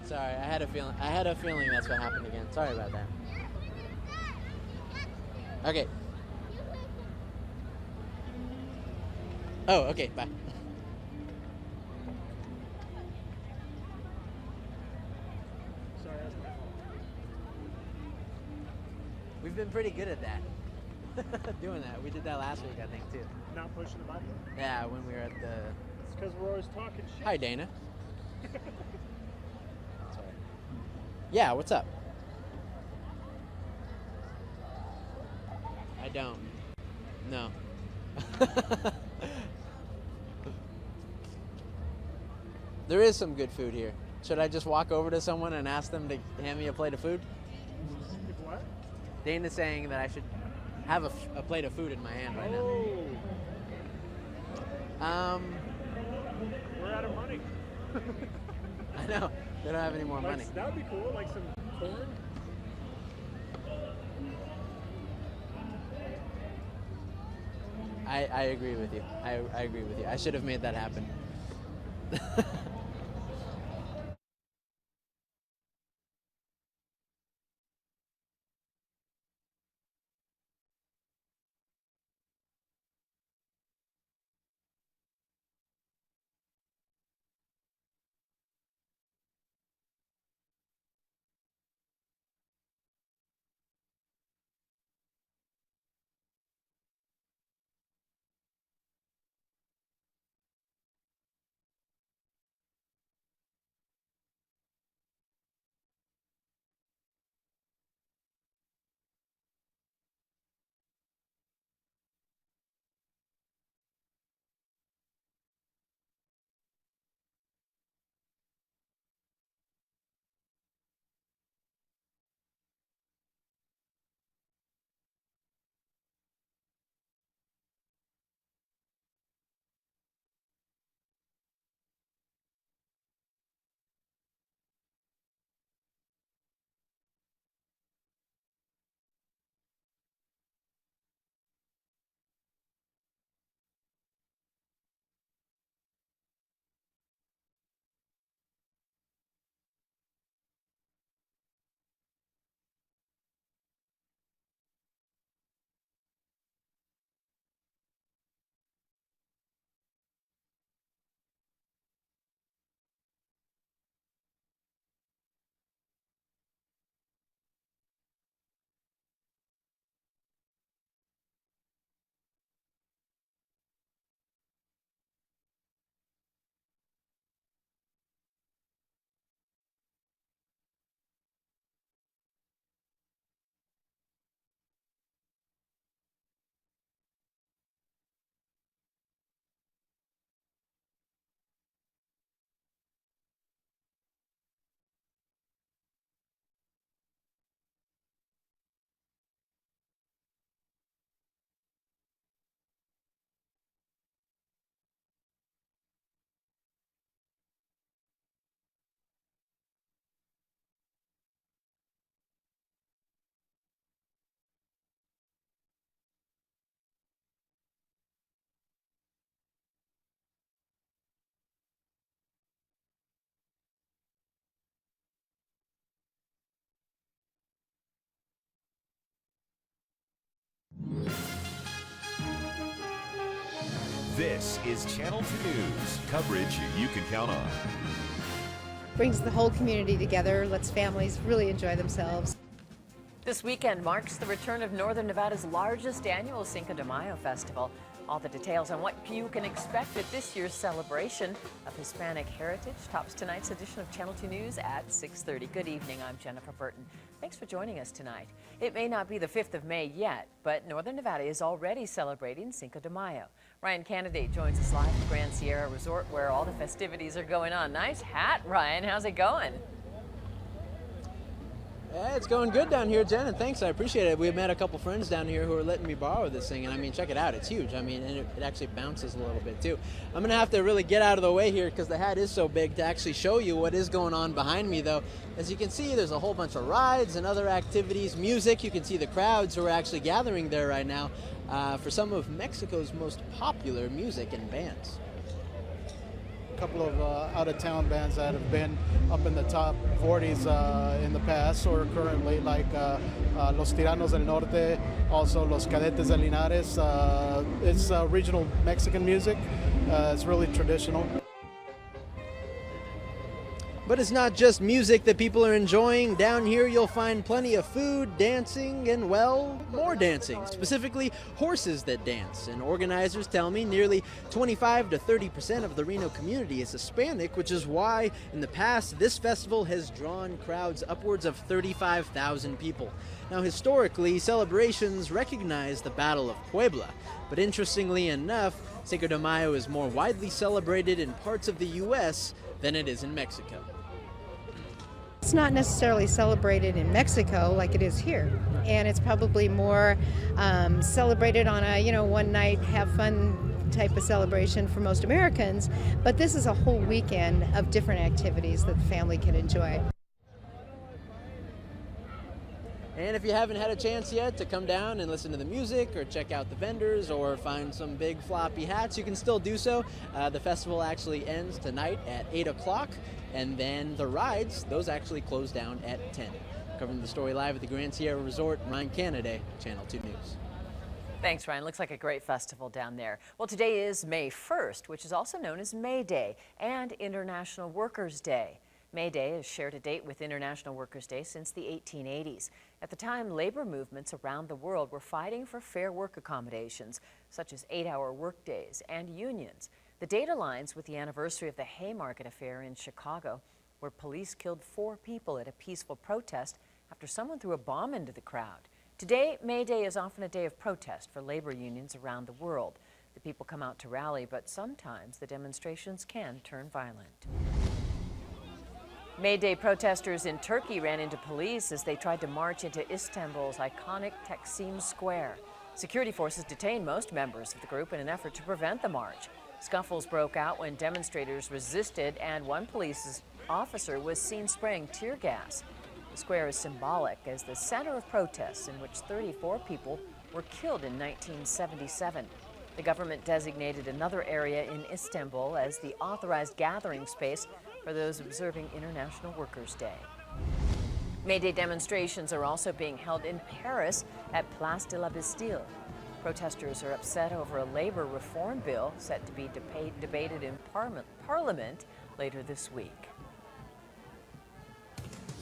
Sorry, I had a feeling. I had a feeling that's what happened again. Sorry about that. Okay. Oh, okay. Bye. Sorry, that's my fault. We've been pretty good at that. Doing that. We did that last week, I think, too. Not pushing the button? Yeah, when we were at the. It's because we're always talking shit. Hi, Dana. Sorry. Yeah, what's up? I don't. No. There is some good food here. Should I just walk over to someone and ask them to hand me a plate of food? If what? Dana's saying that I should have a plate of food in my hand right now. We're out of money. I know. They don't have any more money. That would be cool, like some corn. I agree with you. I agree with you. I should have made that happen. This is Channel 2 News, coverage you can count on. Brings the whole community together, lets families really enjoy themselves. This weekend marks the return of Northern Nevada's largest annual Cinco de Mayo festival. All the details on what you can expect at this year's celebration of Hispanic heritage tops tonight's edition of Channel 2 News at 6:30. Good evening, I'm Jennifer Burton. Thanks for joining us tonight. It may not be the 5th of May yet, but Northern Nevada is already celebrating Cinco de Mayo. Ryan Candidate joins us live at Grand Sierra Resort where all the festivities are going on. Nice hat, Ryan. How's it going? Yeah, it's going good down here, Jen, and thanks. I appreciate it. We met a couple friends down here who are letting me borrow this thing, and I mean, check it out. It's huge. I mean, and it actually bounces a little bit, too. I'm going to have to really get out of the way here because the hat is so big to actually show you what is going on behind me, though. As you can see, there's a whole bunch of rides and other activities, music. You can see the crowds who are actually gathering there right now for some of Mexico's most popular music and bands. couple of out-of-town bands that have been up in the top 40s in the past or currently, like Los Tiranos del Norte, also Los Cadetes de Linares. It's regional Mexican music. It's really traditional. But it's not just music that people are enjoying. Down here you'll find plenty of food, dancing, and well, more dancing. Specifically, horses that dance. And organizers tell me nearly 25 to 30% of the Reno community is Hispanic, which is why in the past this festival has drawn crowds upwards of 35,000 people. Now historically, celebrations recognize the Battle of Puebla. But interestingly enough, Cinco de Mayo is more widely celebrated in parts of the U.S. than it is in Mexico. It's not necessarily celebrated in Mexico like it is here, and it's probably more celebrated on a one night have fun type of celebration for most Americans, but this is a whole weekend of different activities that the family can enjoy. And if you haven't had a chance yet to come down and listen to the music or check out the vendors or find some big floppy hats, you can still do so. The festival actually ends tonight at 8 o'clock, and then the rides, those actually close down at 10. Covering the story live at the Grand Sierra Resort, Ryan Canada, Channel 2 News. Thanks, Ryan. Looks like a great festival down there. Well, today is May 1st, which is also known as May Day and International Workers' Day. May Day has shared a date with International Workers' Day since the 1880s. At the time, labor movements around the world were fighting for fair work accommodations, such as 8-hour workdays and unions. The date aligns with the anniversary of the Haymarket affair in Chicago, where police killed 4 people at a peaceful protest after someone threw a bomb into the crowd. Today, May Day is often a day of protest for labor unions around the world. The people come out to rally, but sometimes the demonstrations can turn violent. May Day protesters in Turkey ran into police as they tried to march into Istanbul's iconic Taksim Square. Security forces detained most members of the group in an effort to prevent the march. Scuffles broke out when demonstrators resisted, and one police officer was seen spraying tear gas. The square is symbolic as the center of protests in which 34 people were killed in 1977. The government designated another area in Istanbul as the authorized gathering space for those observing International Workers' Day. May Day demonstrations are also being held in Paris at Place de la Bastille. Protesters are upset over a labor reform bill set to be debated in Parliament later this week.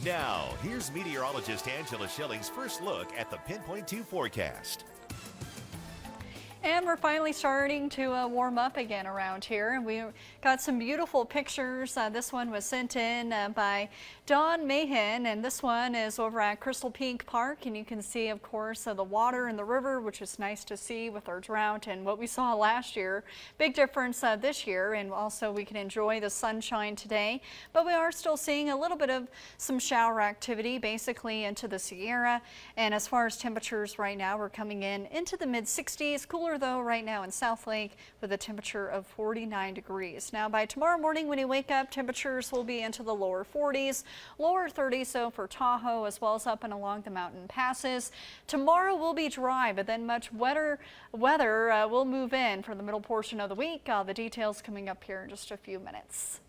Now, here's meteorologist Angela Schilling's first look at the Pinpoint 2 forecast. And we're finally starting to warm up again around here. We got some beautiful pictures. This one was sent in by Dawn Mahan, and this one is over at Crystal Peak Park. And you can see, of course, the water in the river, which is nice to see with our drought and what we saw last year. Big difference this year, and also we can enjoy the sunshine today. But we are still seeing a little bit of some shower activity, basically into the Sierra. And as far as temperatures right now, we're coming in into the mid-60s, cooler though right now in South Lake with a temperature of 49 degrees. Now by tomorrow morning when you wake up, temperatures will be into the lower 40s, lower 30s so for Tahoe as well as up and along the mountain passes. Tomorrow will be dry, but then much wetter weather will move in for the middle portion of the week. The details coming up here in just a few minutes.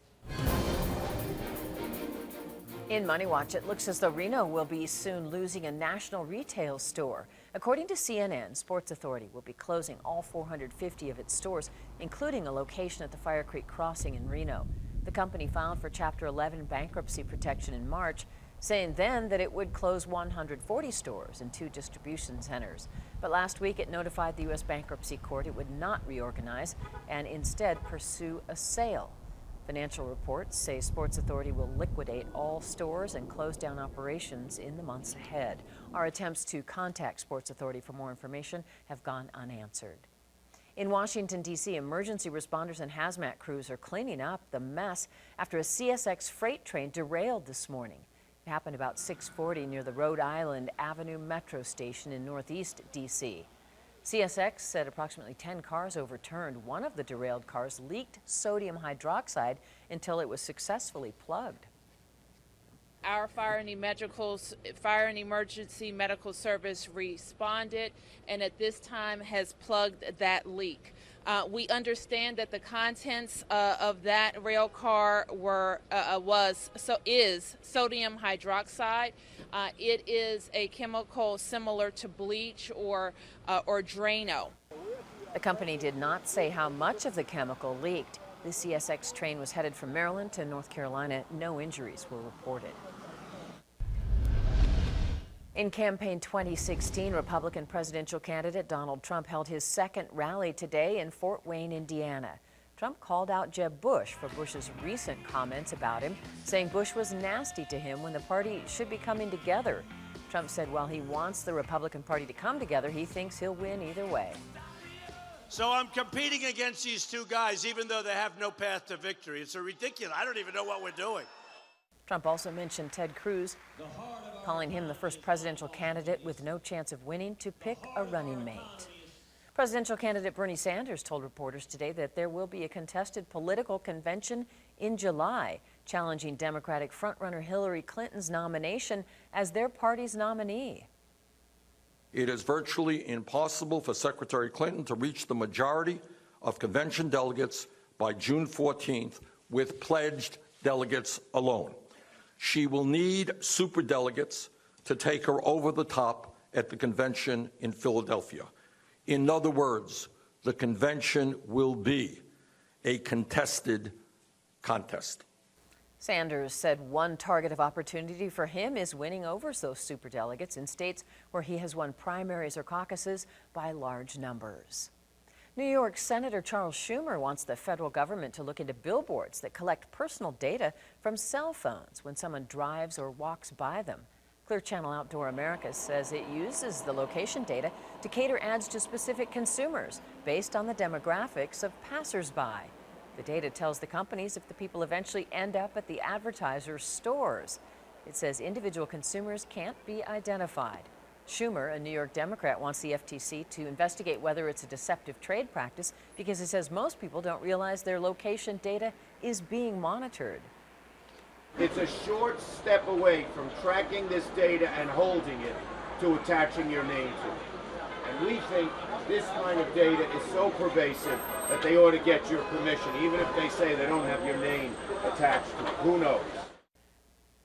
In Money Watch, it looks as though Reno will be soon losing a national retail store. According to CNN, Sports Authority will be closing all 450 of its stores, including a location at the Fire Creek Crossing in Reno. The company filed for Chapter 11 bankruptcy protection in March, saying then that it would close 140 stores and 2 distribution centers. But last week it notified the U.S. Bankruptcy Court it would not reorganize and instead pursue a sale. Financial reports say Sports Authority will liquidate all stores and close down operations in the months ahead. Our attempts to contact Sports Authority for more information have gone unanswered. In Washington, D.C., emergency responders and hazmat crews are cleaning up the mess after a CSX freight train derailed this morning. It happened about 6:40 near the Rhode Island Avenue Metro Station in northeast D.C. CSX said approximately 10 cars overturned. One of the derailed cars leaked sodium hydroxide until it was successfully plugged. Our fire and emergency medical service responded and at this time has plugged that leak. We understand that the contents of that rail car is sodium hydroxide. It is a chemical similar to bleach or Drano. The company did not say how much of the chemical leaked. The CSX train was headed from Maryland to North Carolina. No injuries were reported. In campaign 2016, Republican presidential candidate Donald Trump held his second rally today in Fort Wayne, Indiana. Trump called out Jeb Bush for Bush's recent comments about him, saying Bush was nasty to him when the party should be coming together. Trump said while he wants the Republican Party to come together, he thinks he'll win either way. So I'm competing against these two guys, even though they have no path to victory. It's ridiculous. I don't even know what we're doing. Trump also mentioned Ted Cruz, calling him the first presidential candidate with no chance of winning to pick a running mate. Presidential candidate Bernie Sanders told reporters today that there will be a contested political convention in July, challenging Democratic frontrunner Hillary Clinton's nomination as their party's nominee. It is virtually impossible for Secretary Clinton to reach the majority of convention delegates by June 14th with pledged delegates alone. She will need superdelegates to take her over the top at the convention in Philadelphia. In other words, the convention will be a contested contest. Sanders said one target of opportunity for him is winning over those superdelegates in states where he has won primaries or caucuses by large numbers. New York Senator Charles Schumer wants the federal government to look into billboards that collect personal data from cell phones when someone drives or walks by them. Clear Channel Outdoor America says it uses the location data to cater ads to specific consumers based on the demographics of passersby. The data tells the companies if the people eventually end up at the advertisers' stores. It says individual consumers can't be identified. Schumer, a New York Democrat, wants the FTC to investigate whether it's a deceptive trade practice because he says most people don't realize their location data is being monitored. It's a short step away from tracking this data and holding it to attaching your name to it. And we think this kind of data is so pervasive that they ought to get your permission, even if they say they don't have your name attached to it. Who knows?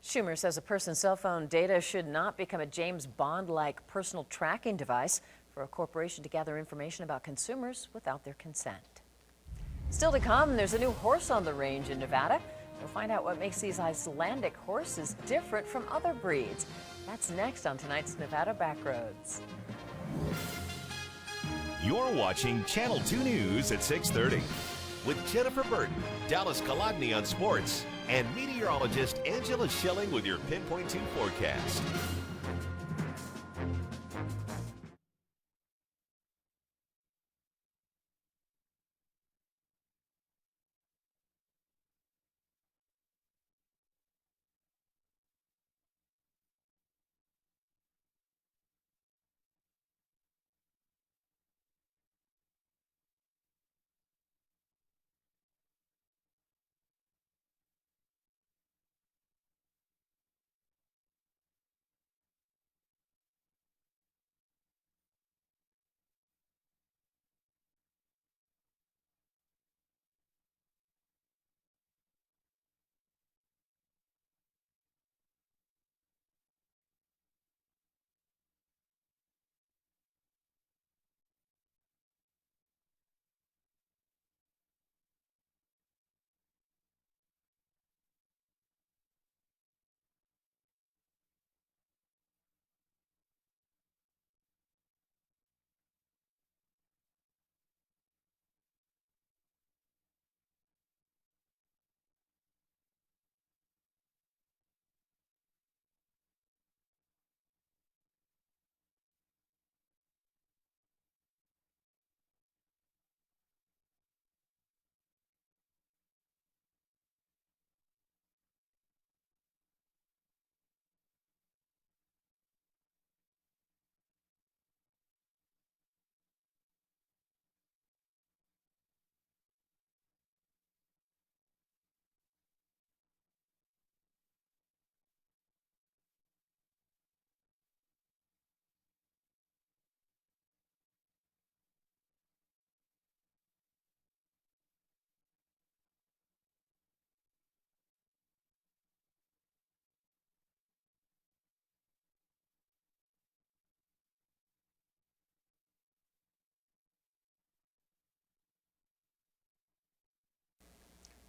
Schumer says a person's cell phone data should not become a James Bond-like personal tracking device for a corporation to gather information about consumers without their consent. Still to come, there's a new horse on the range in Nevada. We'll find out what makes these Icelandic horses different from other breeds. That's next on tonight's Nevada Backroads. You're watching Channel 2 News at 6:30 with Jennifer Burton, Dallas Kalogny on sports, and meteorologist Angela Schilling with your Pinpoint 2 forecast.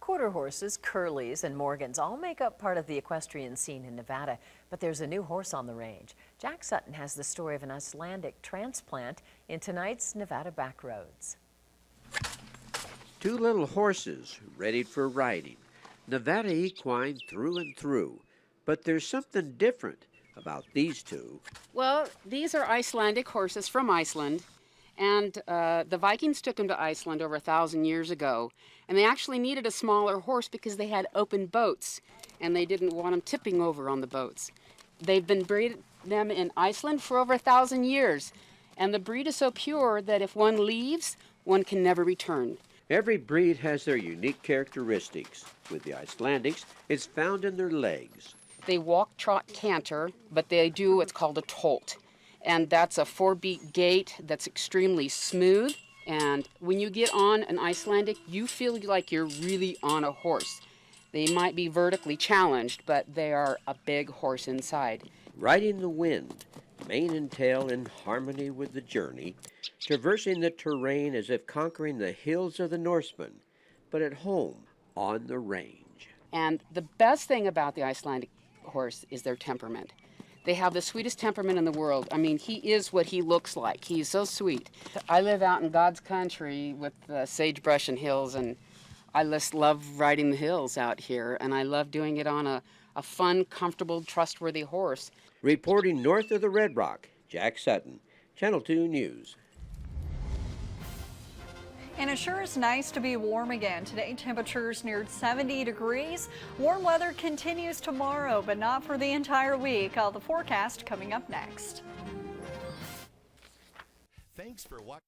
Quarter horses, curlies, and Morgans all make up part of the equestrian scene in Nevada, but there's a new horse on the range. Jack Sutton has the story of an Icelandic transplant in tonight's Nevada Backroads. Two little horses ready for riding. Nevada equine through and through. But there's something different about these two. Well, these are Icelandic horses from Iceland. And the Vikings took them to Iceland over 1,000 years ago. And they actually needed a smaller horse because they had open boats. And they didn't want them tipping over on the boats. They've been breeding them in Iceland for over 1,000 years. And the breed is so pure that if one leaves, one can never return. Every breed has their unique characteristics. With the Icelandics, it's found in their legs. They walk, trot, canter, but they do what's called a tolt. And that's a 4-beat gait that's extremely smooth. And when you get on an Icelandic, you feel like you're really on a horse. They might be vertically challenged, but they are a big horse inside. Riding the wind, mane and tail in harmony with the journey, traversing the terrain as if conquering the hills of the Norsemen, but at home on the range. And the best thing about the Icelandic horse is their temperament. They have the sweetest temperament in the world. I mean, he is what he looks like. He's so sweet. I live out in God's country with sagebrush and hills, and I just love riding the hills out here, and I love doing it on a fun, comfortable, trustworthy horse. Reporting north of the Red Rock, Jack Sutton, Channel 2 News. And it sure is nice to be warm again. Today, temperatures neared 70 degrees. Warm weather continues tomorrow, but not for the entire week. All the forecast coming up next. Thanks for watching.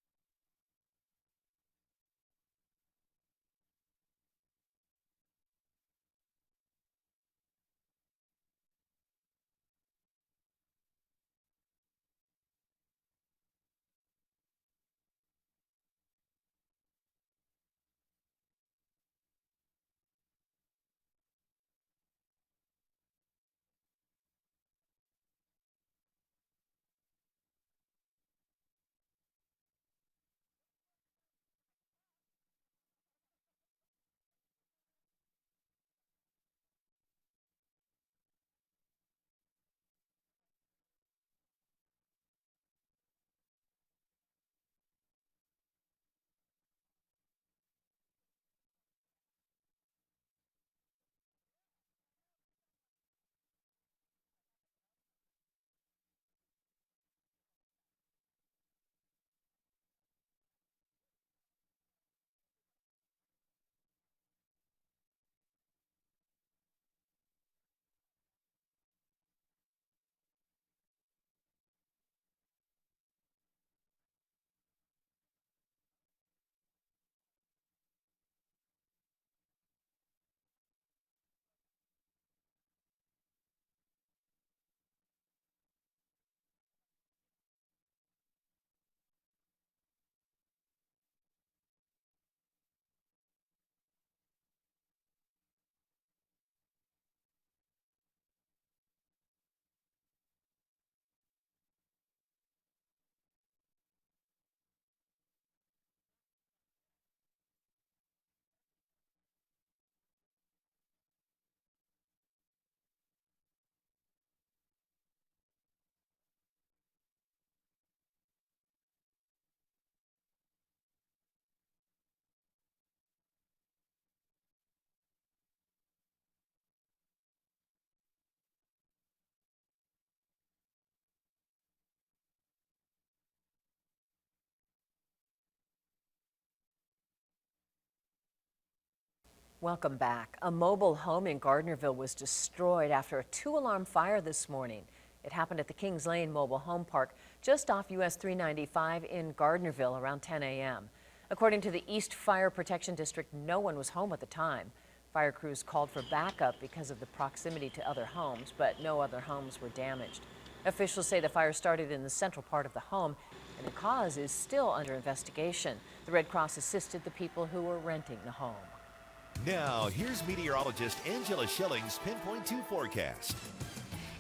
Welcome back. A mobile home in Gardnerville was destroyed after a 2-alarm fire this morning. It happened at the Kings Lane Mobile Home Park just off US 395 in Gardnerville around 10 a.m. According to the East Fire Protection District, no one was home at the time. Fire crews called for backup because of the proximity to other homes, but no other homes were damaged. Officials say the fire started in the central part of the home, and the cause is still under investigation. The Red Cross assisted the people who were renting the home. Now, here's meteorologist Angela Schilling's Pinpoint 2 forecast.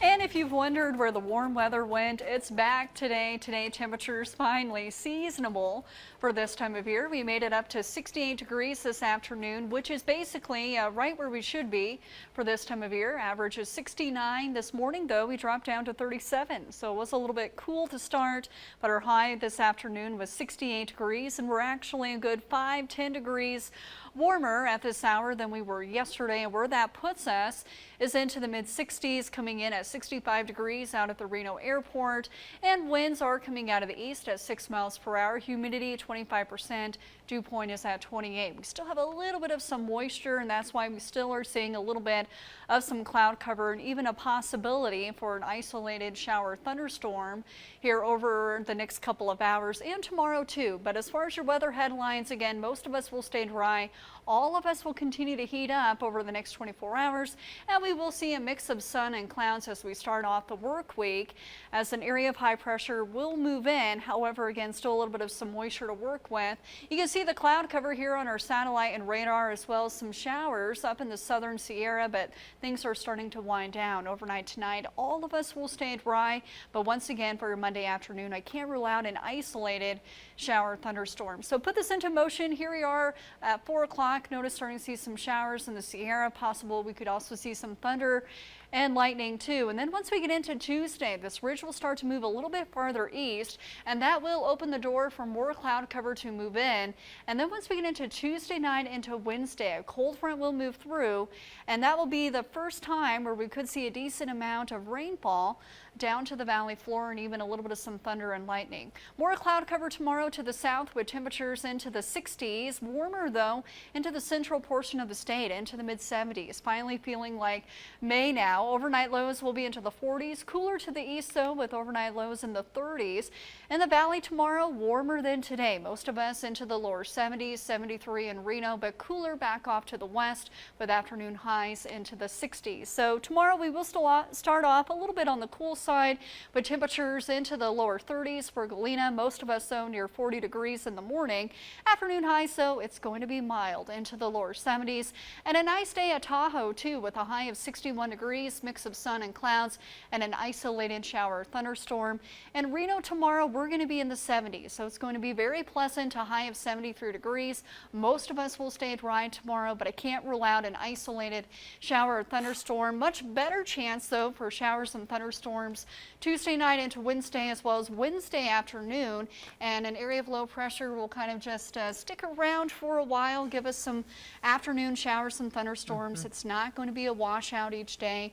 And if you've wondered where the warm weather went, it's back today. Today, temperatures finally seasonable for this time of year. We made it up to 68 degrees this afternoon, which is basically right where we should be for this time of year. Average is 69. This morning, though, we dropped down to 37. So it was a little bit cool to start, but our high this afternoon was 68 degrees, and we're actually a good 5-10 degrees warmer at this hour than we were yesterday, and where that puts us is into the mid-60s, coming in at 65 degrees out at the Reno airport, and winds are coming out of the east at 6 miles per hour. Humidity 25%. Dew point is at 28. We still have a little bit of some moisture, and that's why we still are seeing a little bit of some cloud cover and even a possibility for an isolated shower thunderstorm here over the next couple of hours and tomorrow too. But as far as your weather headlines, again, most of us will stay dry. All of us will continue to heat up over the next 24 hours, and we will see a mix of sun and clouds as we start off the work week, as an area of high pressure will move in. However, again, still a little bit of some moisture to work with. You can see the cloud cover here on our satellite and radar, as well as some showers up in the southern Sierra, but things are starting to wind down overnight tonight. All of us will stay dry, but once again, for your Monday afternoon, I can't rule out an isolated shower thunderstorm. So put this into motion. Here we are at 4 o'clock. Notice starting to see some showers in the Sierra. Possible we could also see some thunder and lightning too. And then once we get into Tuesday, this ridge will start to move a little bit farther east, and that will open the door for more cloud cover to move in. And then once we get into Tuesday night into Wednesday, a cold front will move through, and that will be the first time where we could see a decent amount of rainfall down to the valley floor, and even a little bit of some thunder and lightning. More cloud cover tomorrow to the south with temperatures into the 60s. Warmer though into the central portion of the state, into the mid 70s. Finally feeling like May now. Overnight lows will be into the 40s. Cooler to the east though, with overnight lows in the 30s. In the valley tomorrow, warmer than today. Most of us into the lower 70s, 73 in Reno, but cooler back off to the west with afternoon highs into the 60s. So tomorrow we will still start off a little bit on the cool side, with temperatures into the lower 30s for Galena. Most of us though near 40 degrees in the morning. Afternoon highs, so it's going to be mild into the lower 70s, and a nice day at Tahoe too, with a high of 61 degrees, mix of sun and clouds, and an isolated shower or thunderstorm. And Reno tomorrow, we're going to be in the 70s, so it's going to be very pleasant, a high of 73 degrees. Most of us will stay dry tomorrow, but I can't rule out an isolated shower or thunderstorm. Much better chance though for showers and thunderstorms Tuesday night into Wednesday, as well as Wednesday afternoon. And an area of low pressure will kind of just stick around for a while, give us some afternoon showers and thunderstorms. It's not going to be a washout each day.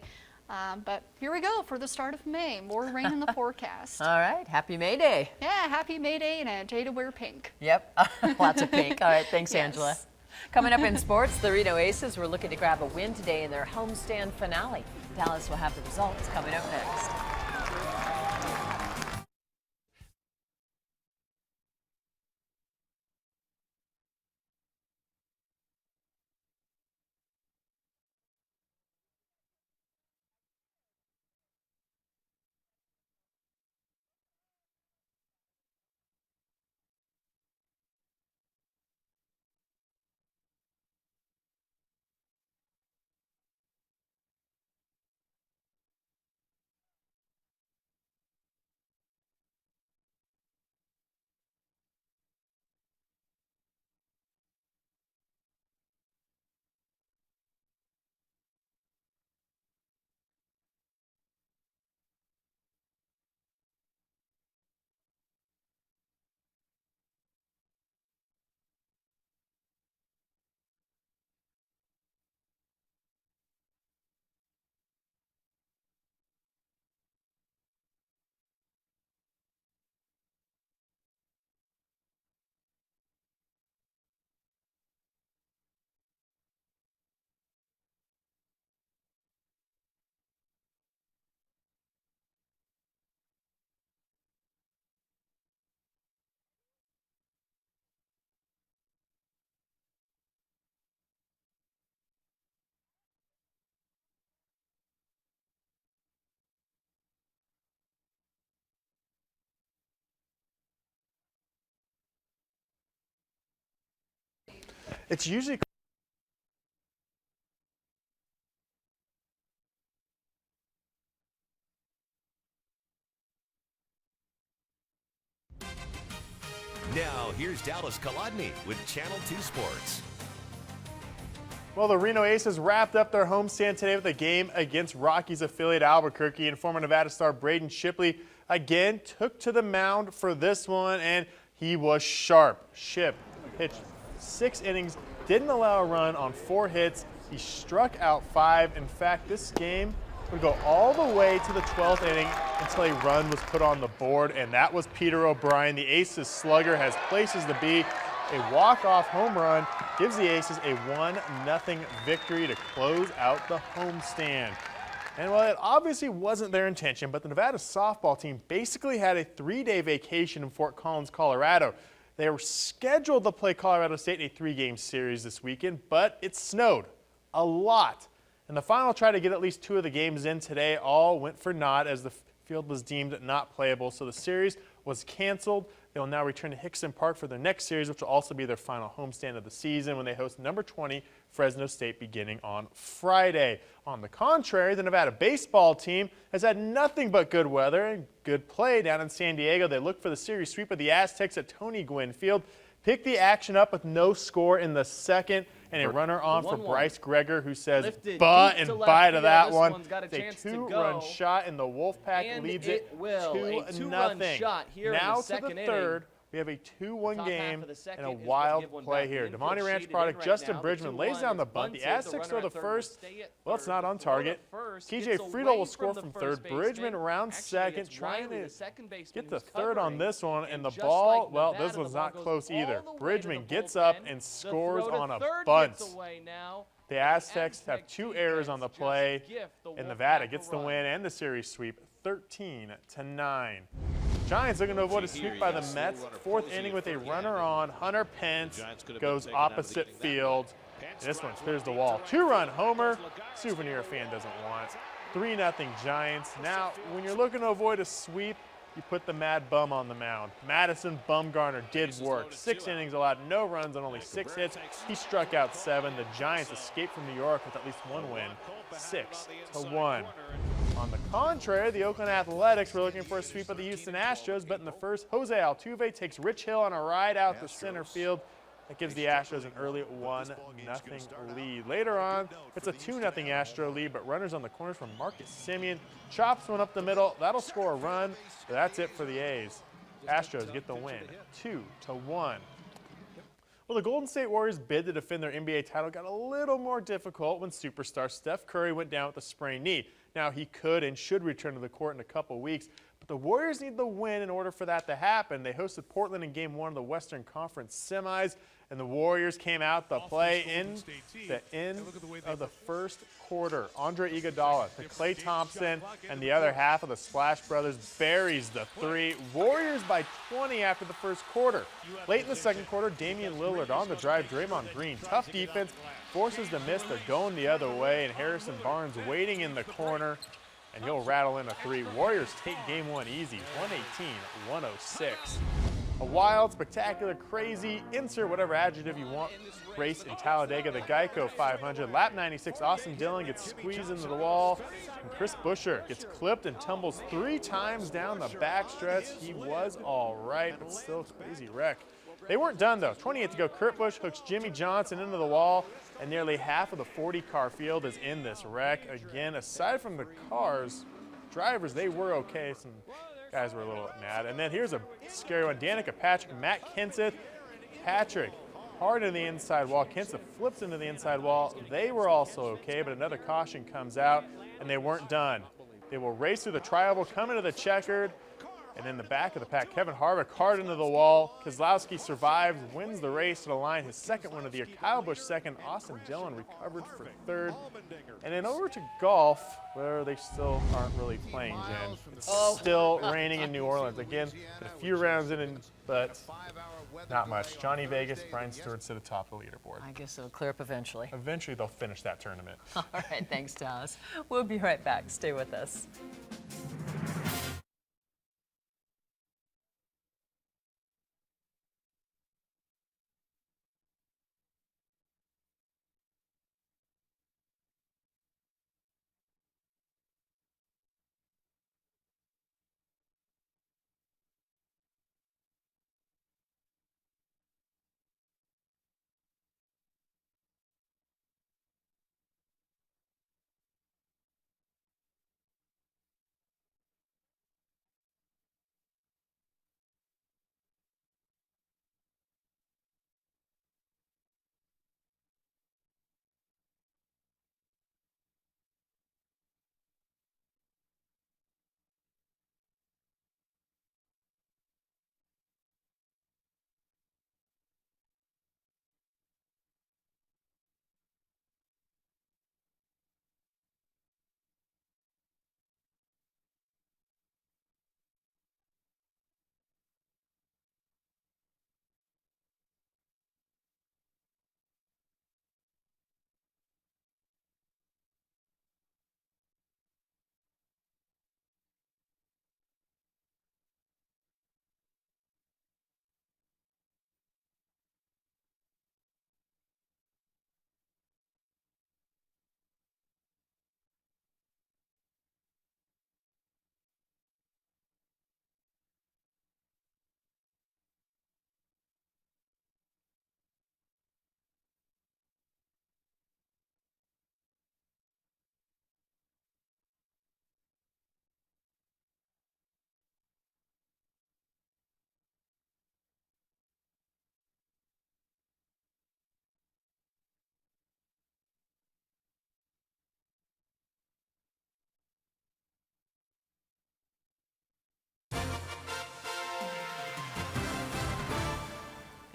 But here we go for the start of May. More rain in the forecast. All right. Happy May Day. Yeah, happy May Day and a day to wear pink. Yep. Lots of pink. All right. Thanks, Yes. Angela. Coming up in sports, the Reno Aces were looking to grab a win today in their homestand finale. Dallas will have the results coming up next. It's usually Now, here's Dallas Kolodny with Channel 2 Sports. Well, the Reno Aces wrapped up their homestand today with a game against Rockies affiliate Albuquerque, and former Nevada star Braden Shipley again took to the mound for this one, and he was sharp. Ship pitched 6 innings, didn't allow a run on 4 hits. He struck out 5. In fact, this game would go all the way to the 12th inning until a run was put on the board, and that was Peter O'Brien. The Aces slugger has places to be. A walk-off home run gives the Aces a 1-0 victory to close out the homestand. And while it obviously wasn't their intention, but the Nevada softball team basically had a 3-day vacation in Fort Collins, Colorado. They were scheduled to play Colorado State in a 3-game series this weekend, but it snowed a lot. And the final tried to get at least 2 of the games in today. All went for naught as the field was deemed not playable, so the series was canceled. They will now return to Hickson Park for their next series, which will also be their final homestand of the season when they host number 20 Fresno State beginning on Friday. On the contrary, the Nevada baseball team has had nothing but good weather and good play down in San Diego. They look for the series sweep of the Aztecs at Tony Gwynn Field, picked the action up with no score in the second, and a runner on for Bryce Greger, who says buh and bye to that one. It's a 2-run shot, and the Wolfpack leads it 2-0. Now to the third. We have a 2-1 game and a wild play here. Devontae Ranch product Justin Bridgman lays down the bunt. The Aztecs throw the first. Well, it's not on target. TJ Friedel will score from third. Bridgman round second, trying to get the third on this one. And the ball, well, this one's not close either. Bridgman gets up and scores on a bunt. The Aztecs have 2 errors on the play, and Nevada gets the win and the series sweep 13-9. Giants looking to avoid a sweep by the Mets. 4th inning with a runner on. Hunter Pence goes opposite field. This one clears the wall. 2-run homer. Souvenir fan doesn't want. 3-0 Giants. Now, when you're looking to avoid a sweep, you put the mad bum on the mound. Madison Bumgarner did work. 6 innings, allowed no runs on only 6 hits. He struck out 7. The Giants escaped from New York with at least 1 win, 6-1. On the contrary, the Oakland Athletics were looking for a sweep of the Houston Astros, but in the first, Jose Altuve takes Rich Hill on a ride out to center field. That gives the Astros an early 1-0 lead. Later on, it's a 2-0 Astro lead, but runners on the corners from Marcus Semien chops one up the middle. That'll score a run, but that's it for the A's. Astros get the win, 2-1. Well, the Golden State Warriors' bid to defend their NBA title got a little more difficult when superstar Steph Curry went down with a sprained knee. Now, he could and should return to the court in a couple weeks, but the Warriors need the win in order for that to happen. They hosted Portland in Game 1 of the Western Conference semis, and the Warriors came out to play in the end of the first quarter. Andre Iguodala to Klay Thompson, and the other half of the Splash Brothers buries the 3. Warriors by 20 after the first quarter. Late in the second quarter, Damian Lillard on the drive. Draymond Green, tough defense, forces the miss. They're going the other way, and Harrison Barnes waiting in the corner, and he'll rattle in a 3. Warriors take Game 1 easy, 118-106. A wild, spectacular, crazy, insert whatever adjective you want, race in Talladega, the Geico 500. Lap 96, Austin Dillon gets squeezed into the wall, and Chris Buescher gets clipped and tumbles 3 times down the backstretch. He was all right, but still a crazy wreck. They weren't done, though. 28 to go. Kurt Busch hooks Jimmy Johnson into the wall, and nearly half of the 40-car field is in this wreck. Again, aside from the cars, drivers, they were okay. Some guys were a little mad. And then here's a scary one. Danica Patrick, Matt Kenseth. Patrick hard in the inside wall. Kenseth flips into the inside wall. They were also okay, but another caution comes out, and they weren't done. They will race through the tri-oval, come into the checkered, and in the back of the pack, Kevin Harvick hard into the wall. Keselowski survives, wins the race to the line, his second win of the year. Kyle Busch second. Austin Dillon recovered for third. And then over to golf, where they still aren't really playing, Jen. It's still raining in New Orleans. Again, a few rounds in, but not much. Johnny Vegas, Brian Stewart sit atop the leaderboard. I guess it'll clear up eventually. Eventually, they'll finish that tournament. All right, thanks, Dallas. We'll be right back. Stay with us.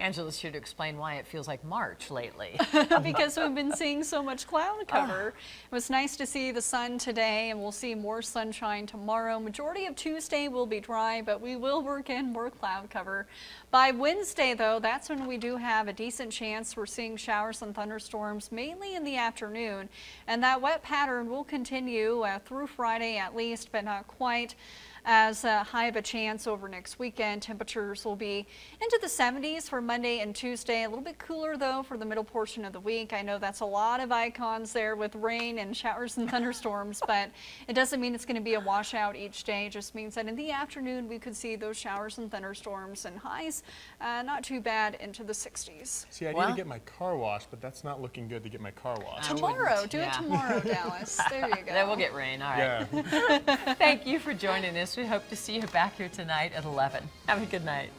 Angela's here to explain why it feels like March lately. Because we've been seeing so much cloud cover. It was nice to see the sun today, and we'll see more sunshine tomorrow. Majority of Tuesday will be dry, but we will work in more cloud cover. By Wednesday, though, that's when we do have a decent chance. We're seeing showers and thunderstorms mainly in the afternoon, and that wet pattern will continue through Friday at least, but not quite as high of a chance over next weekend. Temperatures will be into the 70s for Monday and Tuesday. A little bit cooler though for the middle portion of the week. I know that's a lot of icons there with rain and showers and thunderstorms, but it doesn't mean it's going to be a washout each day. It just means that in the afternoon we could see those showers and thunderstorms, and highs not too bad into the 60s. See, I need to get my car washed, but that's not looking good to get my car washed. Tomorrow, do it tomorrow, Dallas. There you go. Then we'll get rain. All right. Yeah. Thank you for joining us. We hope to see you back here tonight at 11. Have a good night.